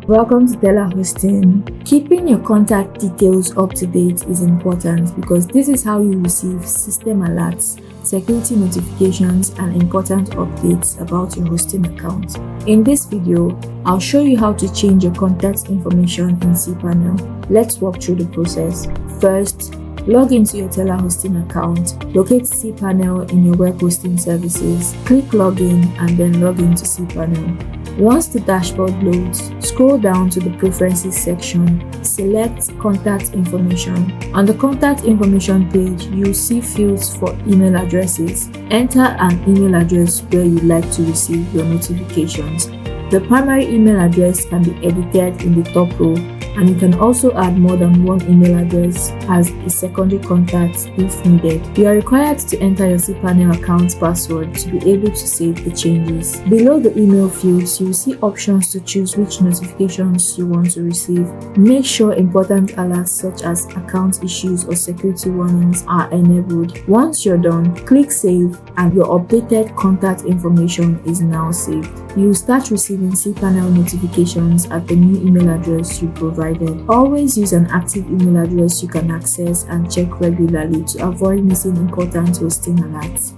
Welcome to Stellar Hosting. Keeping your contact details up to date is important because this is how you receive system alerts, security notifications, and important updates about your hosting account. In this video, I'll show you how to change your contact information in cPanel. Let's walk through the process. First, log into your Stellar Hosting account, locate cPanel in your web hosting services, click Login and then log into cPanel. Once the dashboard loads, scroll down to the Preferences section, select Contact Information. On the Contact Information page, you'll see fields for email addresses. Enter an email address where you'd like to receive your notifications. The primary email address can be edited in the top row, and you can also add more than one email address as a secondary contact if needed. You are required to enter your cPanel account password to be able to save the changes. Below the email fields, you will see options to choose which notifications you want to receive. Make sure important alerts such as account issues or security warnings are enabled. Once you're done, click Save and your updated contact information is now saved. You will start receiving cPanel notifications at the new email address you provided. Always use an active email address you can access and check regularly to avoid missing important hosting alerts.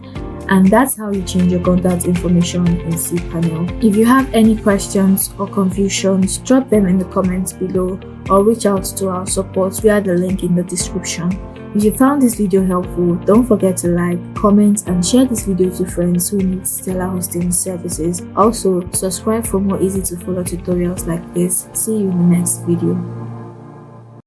And that's how you change your contact information in cPanel. If you have any questions or confusions, drop them in the comments below or reach out to our support via the link in the description. If you found this video helpful, don't forget to like, comment, and share this video to friends who need Stellar Hosting services. Also, subscribe for more easy to follow tutorials like this. See you in the next video.